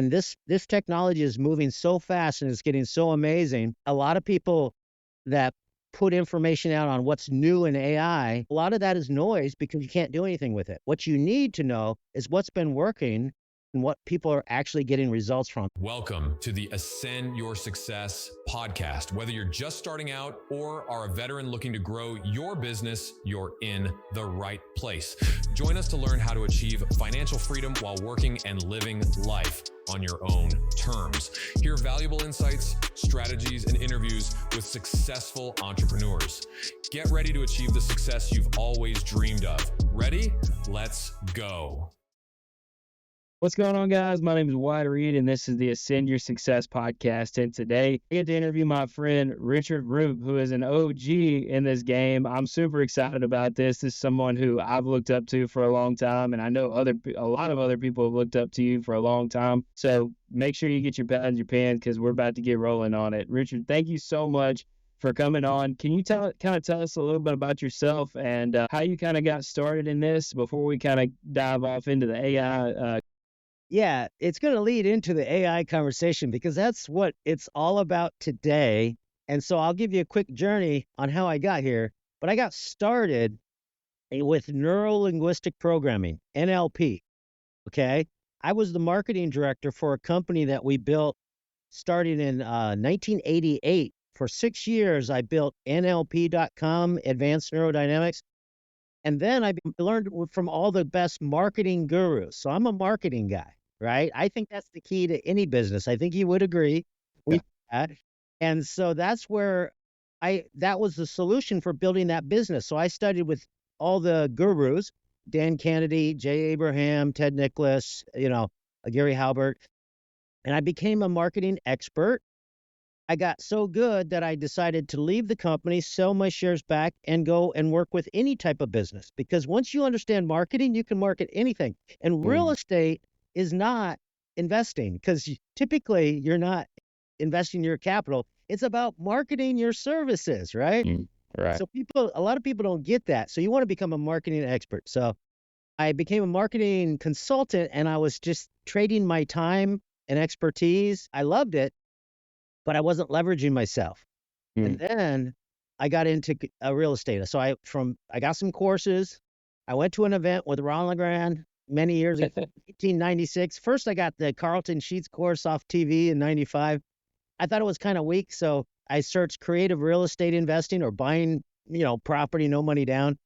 And this technology is moving so fast and it's getting so amazing. A lot of people that put information out on what's new in AI, a lot of that is noise because you can't do anything with it. What you need to know is what's been working and what people are actually getting results from. Welcome to the Ascend Your Success podcast. Whether you're just starting out or are a veteran looking to grow your business, you're in the right place. Join us to learn how to achieve financial freedom while working and living life on your own terms. Hear valuable insights, strategies, and interviews with successful entrepreneurs. Get ready to achieve the success you've always dreamed of. Ready? Let's go. What's going on, guys? My name is Wyatt Reed, and this is the Ascend Your Success podcast. And today, I get to interview my friend Richard Roop, who is an OG in this game. I'm super excited about this. This is someone who I've looked up to for a long time, and I know a lot of other people have looked up to you for a long time. So make sure you get your pad and your pen because we're about to get rolling on it. Richard, thank you so much for coming on. Can you tell us a little bit about yourself and how you kind of got started in this before we kind of dive off into the AI? Yeah, it's going to lead into the AI conversation because that's what it's all about today. And so I'll give you a quick journey on how I got here. But I got started with neuro-linguistic programming, NLP. Okay. I was the marketing director for a company that we built starting in 1988. For 6 years, I built NLP.com, Advanced Neurodynamics. And then I learned from all the best marketing gurus. So I'm a marketing guy, right? I think that's the key to any business. I think you would agree with that. And so that's where that was the solution for building that business. So I studied with all the gurus, Dan Kennedy, Jay Abraham, Ted Nicholas, Gary Halbert, and I became a marketing expert. I got so good that I decided to leave the company, sell my shares back, and go and work with any type of business. Because once you understand marketing, you can market anything. And real estate is not investing because typically you're not investing your capital. It's about marketing your services, right? Right. So a lot of people don't get that. So you want to become a marketing expert. So I became a marketing consultant and I was just trading my time and expertise. I loved it, but I wasn't leveraging myself. And then I got into real estate. So I got some courses. I went to an event with Ron LeGrand many years ago, 1896. First, I got the Carlton Sheets course off TV in 95. I thought it was kind of weak. So I searched creative real estate investing or buying, property, no money down.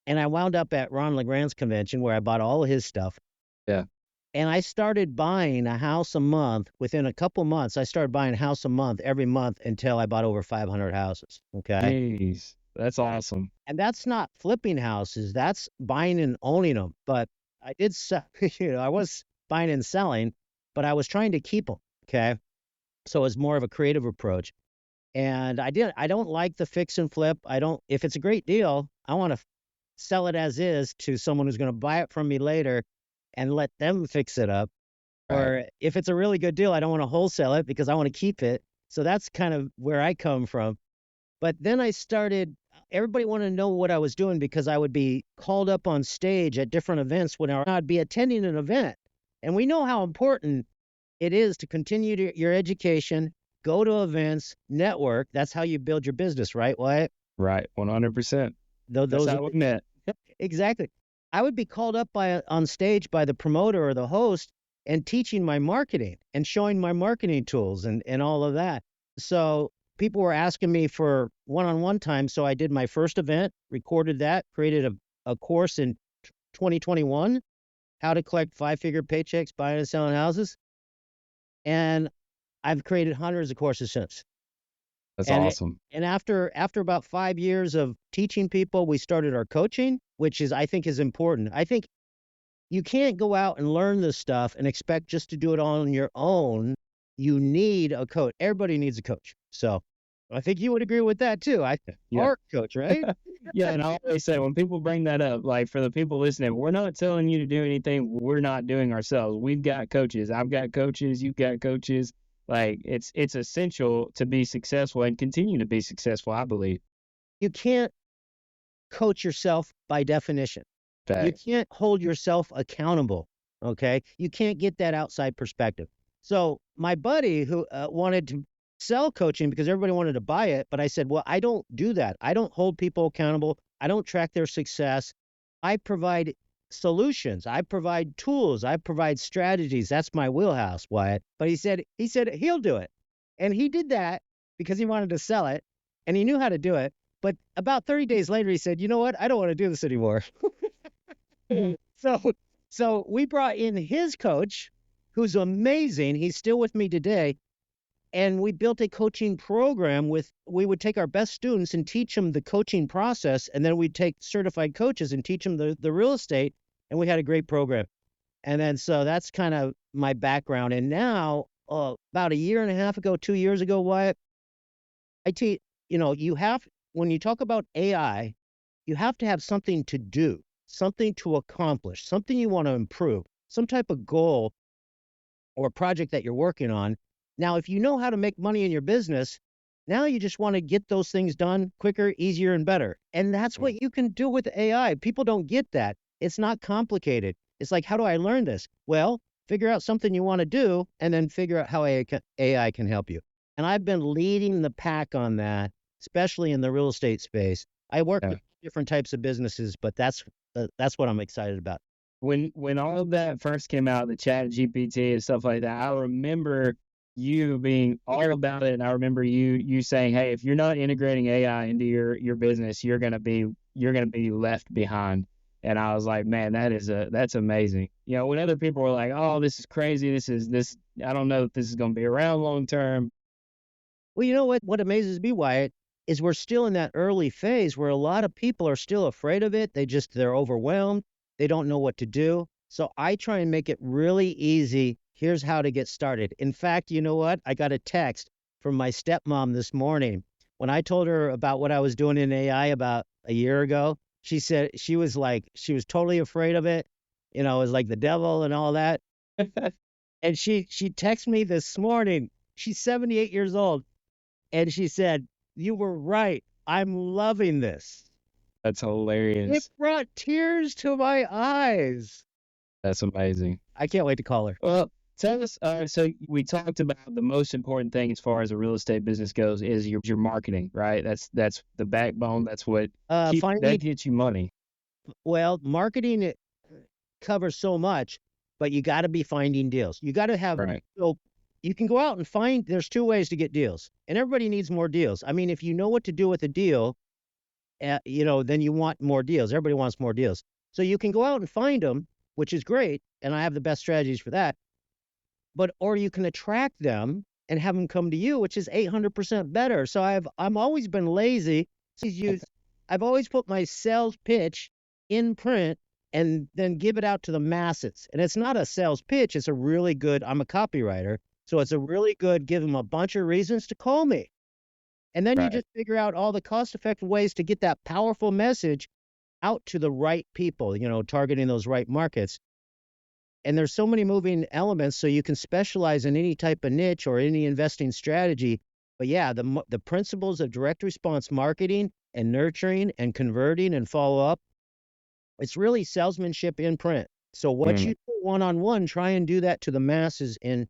And I wound up at Ron LeGrand's convention where I bought all of his stuff. Yeah. And I started buying a house a month. Within a couple months, I started buying a house a month every month until I bought over 500 houses. Okay. Jeez, that's awesome. And that's not flipping houses. That's buying and owning them. But I did sell, I was buying and selling, but I was trying to keep them. Okay. So it was more of a creative approach. And I don't like the fix and flip. If it's a great deal, I want to sell it as is to someone who's going to buy it from me later and let them fix it up. Right. Or if it's a really good deal, I don't want to wholesale it because I want to keep it. So that's kind of where I come from. But then everybody wanted to know what I was doing because I would be called up on stage at different events when I'd be attending an event. And we know how important it is to continue your education, go to events, network. That's how you build your business, right, Wyatt? Right, 100%. That's how we met. Exactly. I would be called up on stage by the promoter or the host and teaching my marketing and showing my marketing tools and all of that. So people were asking me for one-on-one time. So I did my first event, recorded that, created a course in 2021, how to collect 5-figure paychecks buying and selling houses. And I've created hundreds of courses since. That's awesome. And after about 5 years of teaching people, we started our coaching, which I think is important. I think you can't go out and learn this stuff and expect just to do it on your own. You need a coach. Everybody needs a coach. So I think you would agree with that too. Our coach, right? Yeah. And I always say when people bring that up, like for the people listening, we're not telling you to do anything we're not doing ourselves. We've got coaches. I've got coaches. You've got coaches. Like it's essential to be successful and continue to be successful, I believe. You can't coach yourself by definition. Fact. You can't hold yourself accountable. Okay. You can't get that outside perspective. So my buddy who wanted to sell coaching because everybody wanted to buy it, but I said, well, I don't do that. I don't hold people accountable. I don't track their success. I provide solutions. I provide tools. I provide strategies. That's my wheelhouse, Wyatt. But he said he'll do it. And he did that because he wanted to sell it and he knew how to do it. But about 30 days later, he said, you know what? I don't want to do this anymore. So, so we brought in his coach, who's amazing. He's still with me today. And we built a coaching program we would take our best students and teach them the coaching process. And then we'd take certified coaches and teach them the real estate. And we had a great program. And then, so that's kind of my background. And now, about a year and a half ago, 2 years ago, Wyatt, I teach, when you talk about AI, you have to have something to do, something to accomplish, something you want to improve, some type of goal or project that you're working on. Now, if you know how to make money in your business, now you just want to get those things done quicker, easier, and better. And that's what you can do with AI. People don't get that. It's not complicated. It's like, how do I learn this? Well, figure out something you want to do and then figure out how AI can help you. And I've been leading the pack on that, especially in the real estate space. I work with different types of businesses, but that's what I'm excited about. When all of that first came out, the ChatGPT and stuff like that, I remember you being all about it, and I remember you saying, "Hey, if you're not integrating AI into your business, you're gonna be left behind." And I was like, "Man, that's amazing." When other people were like, "Oh, this is crazy. This I don't know if this is gonna be around long term." Well, you know what amazes me, Wyatt, is we're still in that early phase where a lot of people are still afraid of it. They're overwhelmed. They don't know what to do. So I try and make it really easy. Here's how to get started. In fact, you know what? I got a text from my stepmom this morning. When I told her about what I was doing in AI about a year ago, she said she was totally afraid of it. It was like the devil and all that. And she texted me this morning. She's 78 years old. And she said, you were right. I'm loving this. That's hilarious. It brought tears to my eyes. That's amazing. I can't wait to call her. Well, tell us, so we talked about the most important thing as far as a real estate business goes is your marketing, right? That's the backbone. That's what that gets you money. Well, marketing, it covers so much, but you got to be finding deals. You got to have, so you can go out and find, there's two ways to get deals, and everybody needs more deals. I mean, if you know what to do with a deal, then you want more deals. Everybody wants more deals. So you can go out and find them, which is great. And I have the best strategies for that. Or you can attract them and have them come to you, which is 800% better. So I'm always been lazy. I've always put my sales pitch in print and then give it out to the masses. And it's not a sales pitch. It's a really good, I'm a copywriter. So it's a really good, give them a bunch of reasons to call me. And then you just figure out all the cost-effective ways to get that powerful message out to the right people, targeting those right markets. And there's so many moving elements, so you can specialize in any type of niche or any investing strategy. But yeah, the principles of direct response marketing and nurturing and converting and follow-up, it's really salesmanship in print. So what you do one-on-one, try and do that to the masses in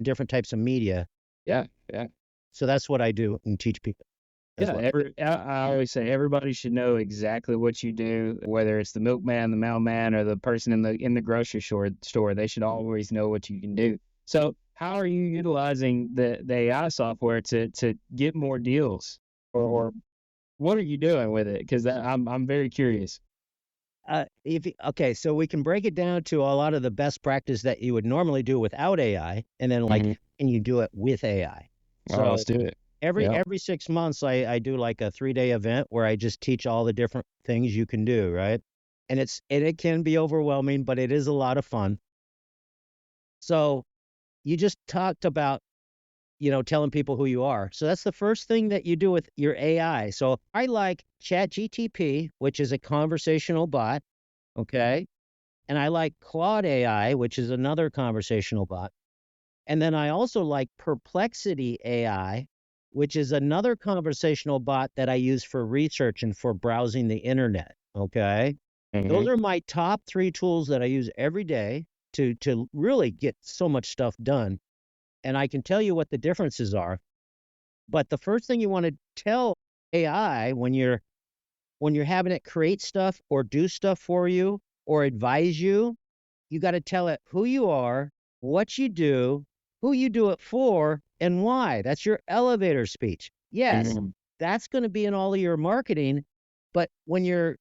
different types of media. Yeah. So that's what I do and teach people. Yeah, I always say everybody should know exactly what you do, whether it's the milkman, the mailman, or the person in the grocery store. They should always know what you can do. So how are you utilizing the AI software to get more deals, or what are you doing with it? Because I'm very curious. So we can break it down to a lot of the best practice that you would normally do without AI, and then and you do it with AI. So let's do it. Every 6 months, I do like a 3-day event where I just teach all the different things you can do, right? And it can be overwhelming, but it is a lot of fun. So you just talked about, telling people who you are. So that's the first thing that you do with your AI. So I like ChatGPT, which is a conversational bot, okay? And I like Claude AI, which is another conversational bot. And then I also like Perplexity AI, which is another conversational bot that I use for research and for browsing the internet, okay? Those are my top 3 tools that I use every day to really get so much stuff done. And I can tell you what the differences are. But the first thing you want to tell AI when you're having it create stuff or do stuff for you or advise you, you got to tell it who you are, what you do, who you do it for, and why. That's your elevator speech. Yes, Mhm. that's going to be in all of your marketing, but when you're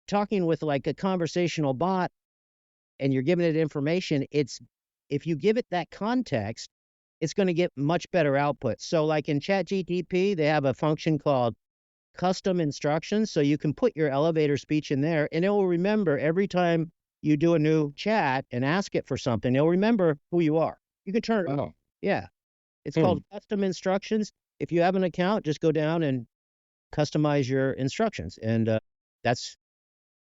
talking with like a conversational bot and you're giving it information, it's if you give it that context, it's going to get much better output. So like in ChatGPT, they have a function called custom instructions. So you can put your elevator speech in there and it will remember every time you do a new chat and ask it for something, it'll remember who you are. You can turn it on. Oh. Yeah. It's Hmm. called custom instructions. If you have an account, just go down and customize your instructions. And that's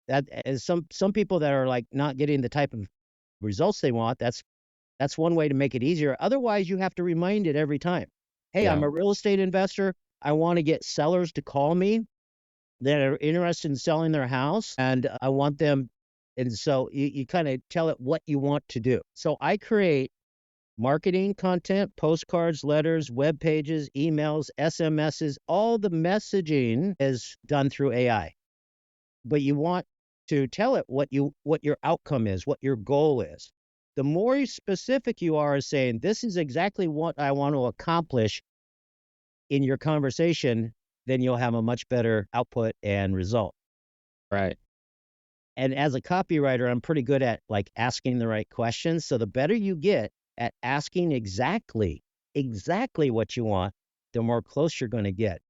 that as some people that are like not getting the type of results they want, that's one way to make it easier. Otherwise, you have to remind it every time. Hey, I'm Yeah. a real estate investor. I want to get sellers to call me that are interested in selling their house, and I want them. And so you kind of tell it what you want to do. So I create marketing content, postcards, letters, web pages, emails, SMSs. All the messaging is done through AI. But you want to tell it what your outcome is, what your goal is. The more specific you are as saying, this is exactly what I want to accomplish in your conversation, then you'll have a much better output and result. Right. And as a copywriter, I'm pretty good at like asking the right questions. So the better you get at asking exactly what you want, the more close you're going to get.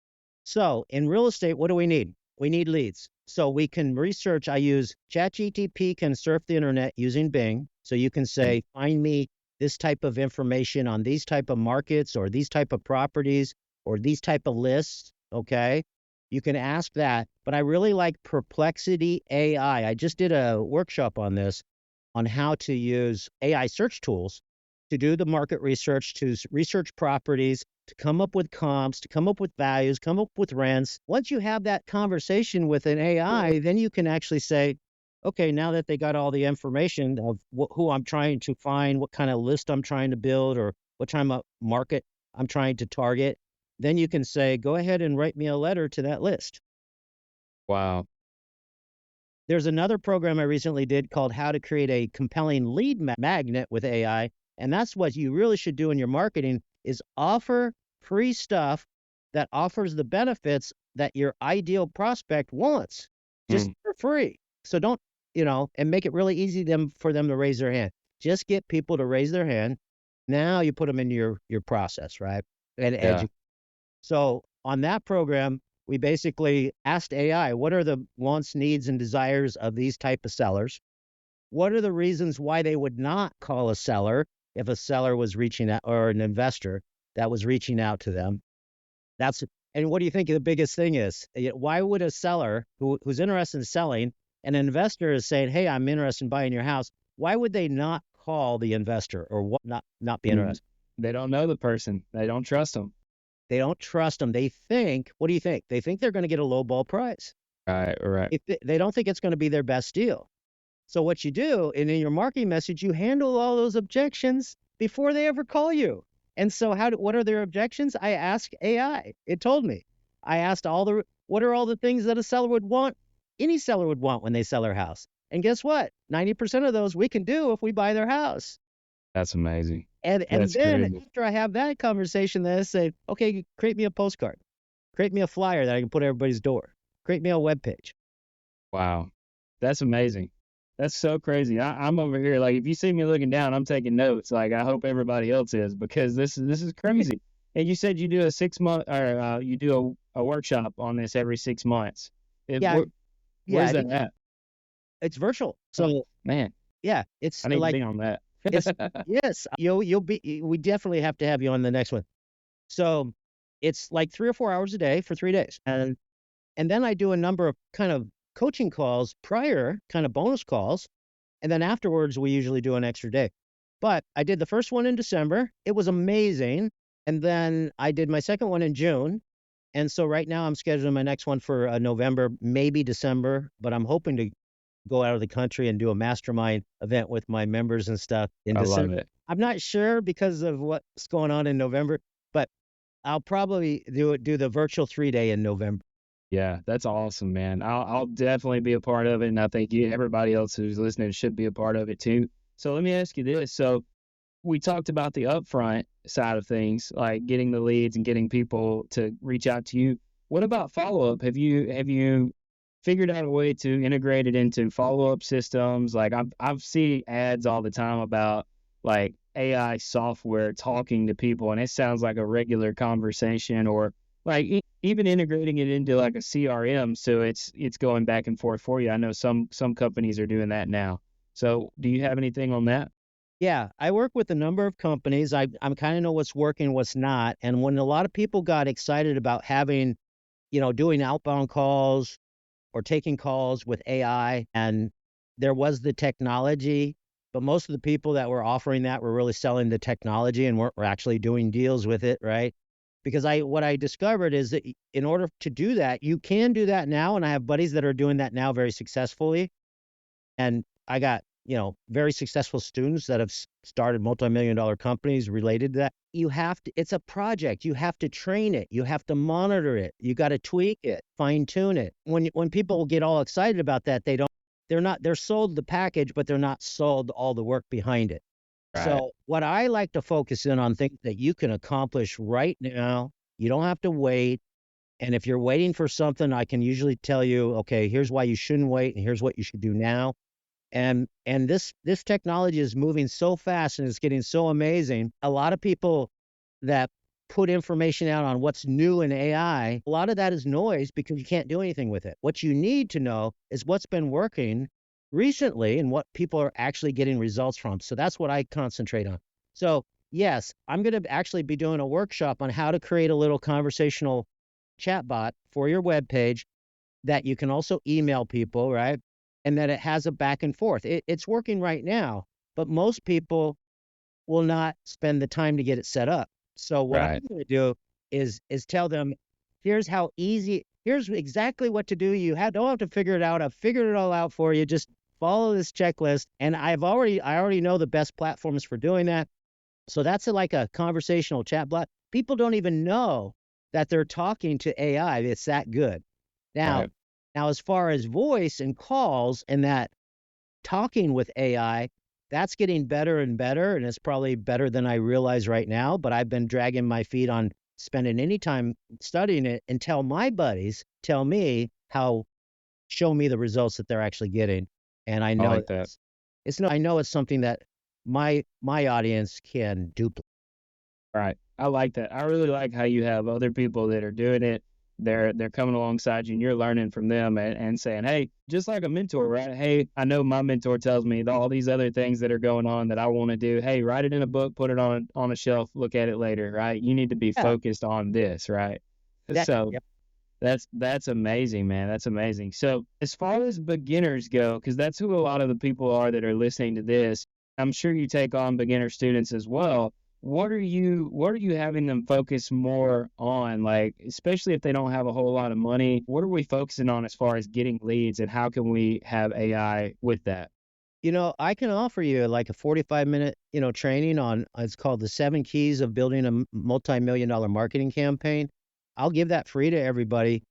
So in real estate, what do we need? We need leads. So we can research. I use ChatGPT can surf the internet using Bing. So you can Mm. say, find me this type of information on these type of markets or these type of properties or these type of lists. Okay. You can ask that. But I really like Perplexity AI. I just did a workshop on this, on how to use AI search tools to do the market research, to research properties, to come up with comps, to come up with values, come up with rents. Once you have that conversation with an AI, then you can actually say, okay, now that they got all the information of who I'm trying to find, what kind of list I'm trying to build, or what kind of market I'm trying to target, then you can say, go ahead and write me a letter to that list. Wow. There's another program I recently did called How to Create a Compelling Lead Magnet with AI. And that's what you really should do in your marketing is offer free stuff that offers the benefits that your ideal prospect wants just Mm. for free. So don't, and make it really easy for them to raise their hand. Just get people to raise their hand. Now you put them into your process, right? And Yeah. so on that program, we basically asked AI, what are the wants, needs, and desires of these type of sellers? What are the reasons why they would not call a seller if a seller was reaching out or an investor that was reaching out to them? That's and what do you think the biggest thing is? Why would a seller who's interested in selling, an investor is saying, "Hey, I'm interested in buying your house." Why would they not call the investor or what not be Mm. interested? They don't know the person. They don't trust them. They don't trust them. They think, what do you think? They think they're going to get a low ball price. Right. Right. They don't think it's going to be their best deal. So what you do, and in your marketing message, you handle all those objections before they ever call you. And so what are their objections? I asked AI. It told me. I asked what are all the things that a seller would want, any seller would want when they sell their house. And guess what? 90% of those we can do if we buy their house. That's amazing. And That's then crazy. after I have that conversation, then I say, okay, create me a postcard. Create me a flyer that I can put at everybody's door. Create me a web page. Wow. That's amazing. That's so crazy. I'm over here like if you see me looking down, I'm taking notes. Like I hope everybody else is because this is crazy. And you said you do a 6 month or you do a workshop on this every 6 months. Yeah, Where's yeah, that at? it's virtual. Oh, So man, yeah, it's I need to like be on that. it's yes, you'll be. We definitely have to have you on the next one. So it's like 3 or 4 hours a day for 3 days, and then I do a number of kind of coaching calls prior, kind of bonus calls, and then afterwards we usually do an extra day. But I did the first one in December. It was amazing, and then I did my second one in June. And so right now I'm scheduling my next one for November, maybe December, but I'm hoping to go out of the country and do a mastermind event with my members and stuff in I love December. it. I'm not sure because of what's going on in November, but I'll probably do the virtual 3-day in November. Yeah, that's awesome, man. I'll definitely be a part of it, and I think everybody else who's listening should be a part of it too. So let me ask you this. So we talked about the upfront side of things, like getting the leads and getting people to reach out to you. What about follow-up? Have you figured out a way to integrate it into follow-up systems? Like I've seen ads all the time about like AI software talking to people, and it sounds like a regular conversation, or like even integrating it into like a CRM, so it's going back and forth for you. I know some companies are doing that now. So do you have anything on that? Yeah, I work with a number of companies. I'm kind of know what's working, what's not. And when a lot of people got excited about having, doing outbound calls or taking calls with AI, and there was the technology, but most of the people that were offering that were really selling the technology and weren't were actually doing deals with it, right? Because what I discovered is that in order to do that, you can do that now, and I have buddies that are doing that now very successfully. And I got, very successful students that have started multi-million dollar companies related to that. You have to, it's a project. You have to train it. You have to monitor it. You got to tweak it, fine tune it. When people get all excited about that, they're sold the package, but they're not sold all the work behind it. Right. So what I like to focus in on things that you can accomplish right now. You don't have to wait. And if you're waiting for something, I can usually tell you, okay, here's why you shouldn't wait, and here's what you should do now. And this technology is moving so fast and it's getting so amazing. A lot of people that put information out on what's new in AI, a lot of that is noise because you can't do anything with it. What you need to know is what's been working recently and what people are actually getting results from. So that's what I concentrate on. So yes, I'm going to actually be doing a workshop on how to create a little conversational chatbot for your web page that you can also email people, right? And that it has a back and forth. It's working right now, but most people will not spend the time to get it set up. So what I'm Right. going to do is tell them, here's how easy, here's exactly what to do. Don't have to figure it out. I've figured it all out for you. Just follow this checklist. And I already know the best platforms for doing that. So that's like a conversational chat bot. People don't even know that they're talking to AI. It's that good. Now, Right. now as far as voice and calls and that talking with AI, that's getting better and better, and it's probably better than I realize right now, but I've been dragging my feet on spending any time studying it until my buddies tell me show me the results that they're actually getting. And I I know like that. I know it's something that my audience can duplicate. Right. I like that. I really like how you have other people that are doing it. They're coming alongside you and you're learning from them and saying, hey, just like a mentor, right? Hey, I know my mentor tells me all these other things that are going on that I want to do. Hey, write it in a book, put it on a shelf, look at it later, right? You need to be Yeah, focused on this, right? that So yep. that's amazing, man. That's amazing. So as far as beginners go, because that's who a lot of the people are that are listening to this, I'm sure you take on beginner students as well. What are you having them focus more on? Like, especially if they don't have a whole lot of money, what are we focusing on as far as getting leads and how can we have AI with that? I can offer you like a 45-minute, training on, it's called the 7 keys of building a multi-million dollar marketing campaign. I'll give that free to everybody.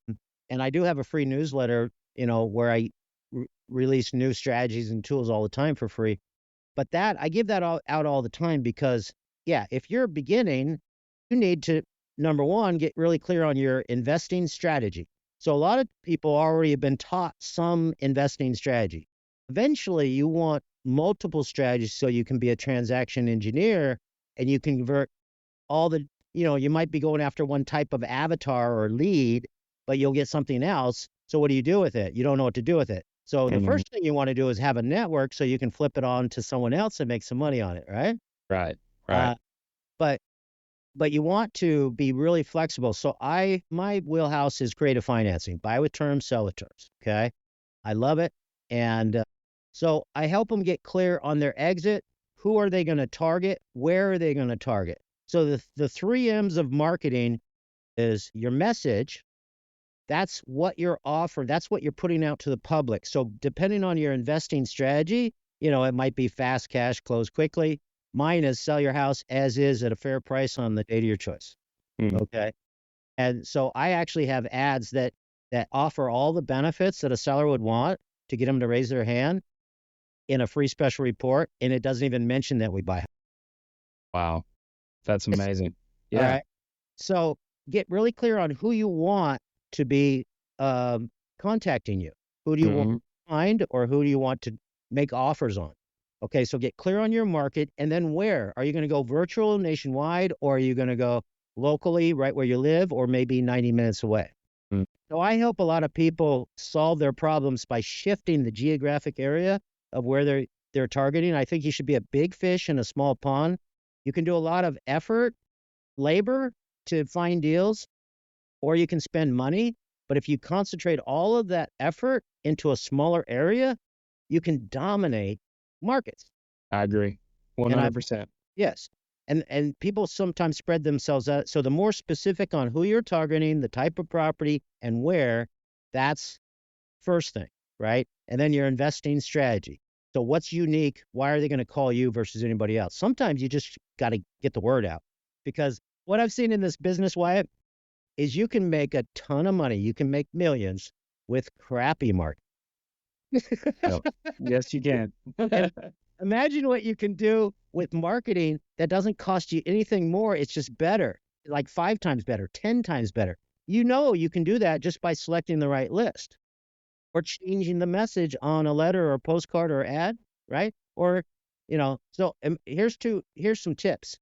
And I do have a free newsletter, where I release new strategies and tools all the time for free. But I give that out all the time because, yeah, if you're beginning, you need to, number one, get really clear on your investing strategy. So a lot of people already have been taught some investing strategy. Eventually, you want multiple strategies so you can be a transaction engineer and you can convert all the, you might be going after one type of avatar or lead, but you'll get something else. So what do you do with it? You don't know what to do with it. So the Mhm. first thing you want to do is have a network so you can flip it on to someone else and make some money on it, right? Right. Right. Uh, but but you want to be really flexible. So my wheelhouse is creative financing, buy with terms, sell with terms. Okay. I love it. And so I help them get clear on their exit. Who are they going to target? Where are they going to target? So the 3 M's of marketing is your message, that's what you're offering. That's what you're putting out to the public. So depending on your investing strategy, it might be fast cash, close quickly. Mine is sell your house as is at a fair price on the date of your choice. Mm. Okay. And so I actually have ads that offer all the benefits that a seller would want to get them to raise their hand in a free special report. And it doesn't even mention that we buy. Wow. That's amazing. All Yeah. right. So get really clear on who you want to be contacting you. Who do you want Mhm. to find, or who do you want to make offers on? Okay, so get clear on your market, and then where? Are you going to go virtual nationwide, or are you going to go locally right where you live, or maybe 90 minutes away? Mm. So I help a lot of people solve their problems by shifting the geographic area of where they're targeting. I think you should be a big fish in a small pond. You can do a lot of effort, labor to find deals, or you can spend money. But if you concentrate all of that effort into a smaller area, you can dominate markets. I agree. And 100%. yes. And people sometimes spread themselves out. So the more specific on who you're targeting, the type of property and where, that's first thing, right? And then your investing strategy. So what's unique? Why are they going to call you versus anybody else? Sometimes you just got to get the word out, because what I've seen in this business, Wyatt, is you can make a ton of money. You can make millions with crappy marketing. Yep. Yes, you can. And imagine what you can do with marketing that doesn't cost you anything more. It's just better, like 5 times better, 10 times better. You can do that just by selecting the right list or changing the message on a letter or a postcard or ad, right? Or, so here's some tips.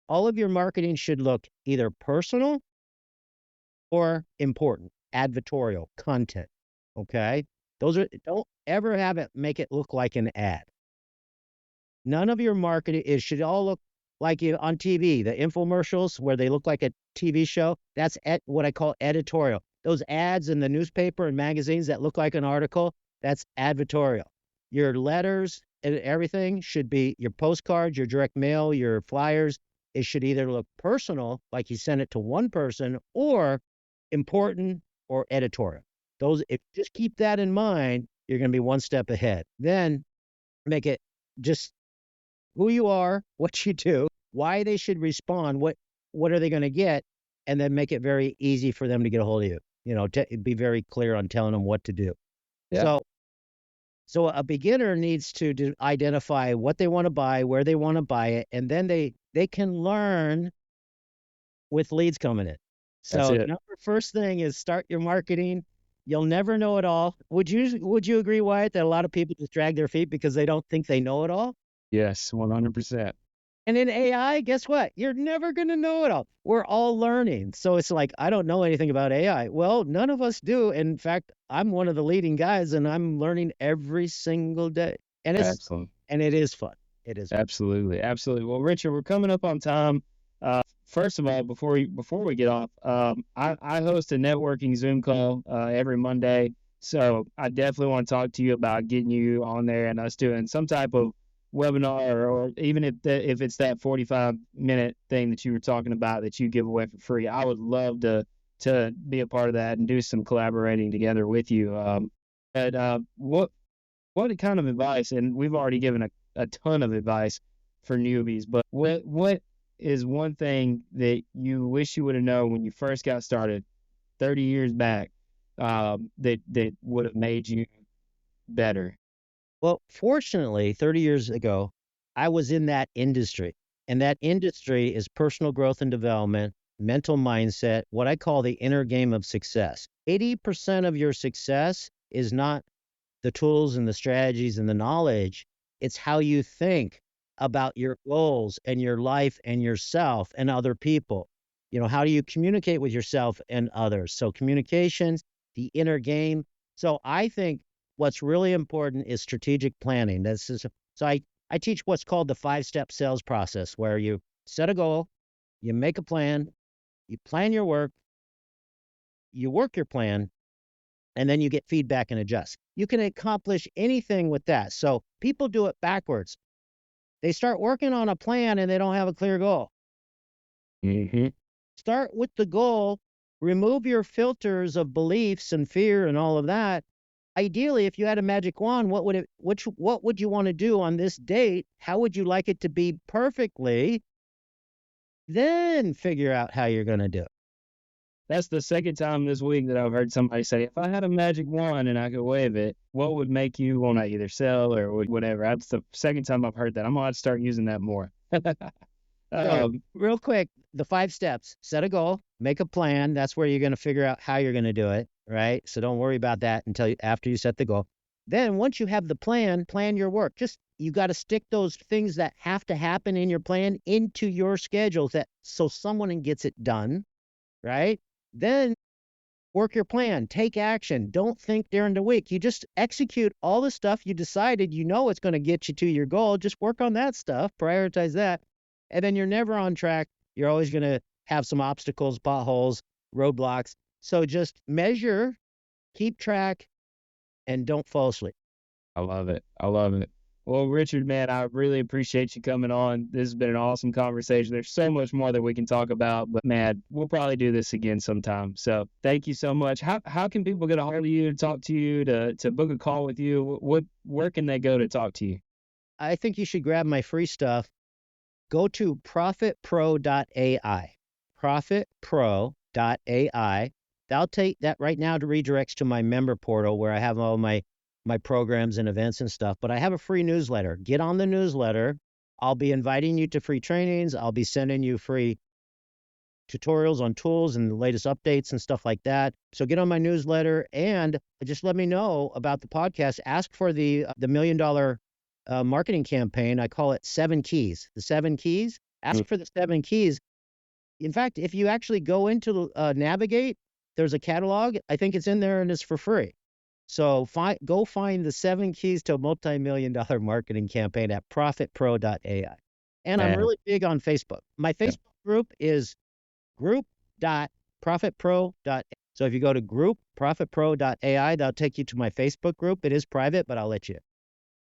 All of your marketing should look either personal or important, advertorial content. Okay. Don't ever have it make it look like an ad. None of your marketing, it should all look like you on TV, the infomercials where they look like a TV show. That's what I call editorial. Those ads in the newspaper and magazines that look like an article, that's advertorial. Your letters and everything should be your postcards, your direct mail, your flyers. It should either look personal, like you send it to one person, or important or editorial. If you just keep that in mind, you're going to be one step ahead. Then make it just who you are, what you do, why they should respond, what are they going to get, and then make it very easy for them to get a hold of you. Be very clear on telling them what to do. Yeah. So a beginner needs to identify what they want to buy, where they want to buy it, and then they can learn with leads coming in. That's So it. first thing is start your marketing. You'll never know it all. Would you agree, Wyatt, that a lot of people just drag their feet because they don't think they know it all? Yes, 100%. And in AI, guess what? You're never going to know it all. We're all learning. So it's like, I don't know anything about AI. Well, none of us do. In fact, I'm one of the leading guys and I'm learning every single day. And Excellent. it is fun. It is fun. Absolutely. Absolutely. Well, Richard, we're coming up on time. First of all, before we get off, I host a networking Zoom call every Monday. So I definitely want to talk to you about getting you on there and us doing some type of webinar, or even if it's that 45-minute thing that you were talking about that you give away for free. I would love to be a part of that and do some collaborating together with you. What kind of advice, and we've already given a ton of advice for newbies, but what is one thing that you wish you would have known when you first got started 30 years back, that would have made you better? Well, fortunately, 30 years ago, I was in that industry, and that industry is personal growth and development, mental mindset, what I call the inner game of success. 80% of your success is not the tools and the strategies and the knowledge. It's how you think about your goals and your life and yourself and other people. How do you communicate with yourself and others? So communications, the inner game. So I think what's really important is strategic planning. So I teach what's called the 5-step sales process, where you set a goal, you make a plan, you plan your work, you work your plan, and then you get feedback and adjust. You can accomplish anything with that. So people do it backwards. They start working on a plan and they don't have a clear goal. Mm-hmm. Start with the goal remove your filters of beliefs and fear and all of that. Ideally, if you had a magic wand, what would you want to do on this date? How would you like it to be perfectly? Then figure out how you're going to do it. That's the second time this week that I've heard somebody say, if I had a magic wand and I could wave it, what would make you want to either sell or whatever? That's the second time I've heard that. I'm going to have to start using that more. So, real quick, the 5 steps: set a goal, make a plan. That's where you're going to figure out how you're going to do it, right? So don't worry about that until after you set the goal. Then once you have the plan your work. You got to stick those things that have to happen in your plan into your schedule so someone gets it done, right? Then work your plan, take action. Don't think during the week. You just execute all the stuff you decided it's going to get you to your goal. Just work on that stuff, prioritize that. And then you're never on track. You're always going to have some obstacles, potholes, roadblocks. So just measure, keep track, and don't fall asleep. I love it. I love it. Well, Richard, man, I really appreciate you coming on. This has been an awesome conversation. There's so much more that we can talk about, but man, we'll probably do this again sometime. So thank you so much. How can people get a hold of you, to talk to you, to book a call with you? Where can they go to talk to you? I think you should grab my free stuff. Go to profitpro.ai. Profitpro.ai. That'll take that right now to redirects to my member portal where I have all my programs and events and stuff. But I have a free newsletter. Get on the newsletter. I'll be inviting you to free trainings. I'll be sending you free tutorials on tools and the latest updates and stuff like that. So get on my newsletter and just let me know about the podcast. Ask for the $1 million marketing campaign. I call it 7 Keys. The 7 Keys. Ask for the 7 Keys. In fact, if you actually go into Navigate, there's a catalog. I think it's in there and it's for free. So go find the 7 Keys to a multi-million-dollar marketing campaign at profitpro.ai. And I'm really big on Facebook. My Facebook group is group.profitpro.ai. So if you go to group.profitpro.ai, that'll take you to my Facebook group. It is private, but I'll let you.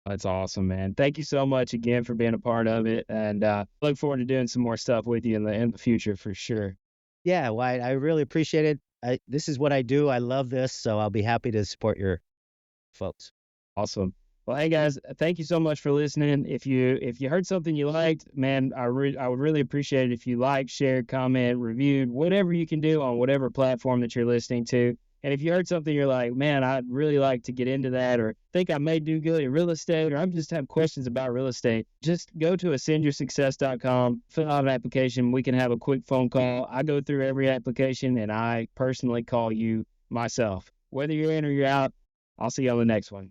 That's awesome, man. Thank you so much again for being a part of it. And look forward to doing some more stuff with you in the future for sure. Yeah, Wyatt, I really appreciate it. This is what I do. I love this, so I'll be happy to support your folks. Awesome. Well, hey guys, thank you so much for listening. If you heard something you liked, man, I would really appreciate it if you liked, shared, comment, reviewed, whatever you can do on whatever platform that you're listening to. And if you heard something you're like, man, I'd really like to get into that, or think I may do good in real estate, or I just have questions about real estate, just go to ascendyoursuccess.com, fill out an application. We can have a quick phone call. I go through every application and I personally call you myself. Whether you're in or you're out, I'll see you on the next one.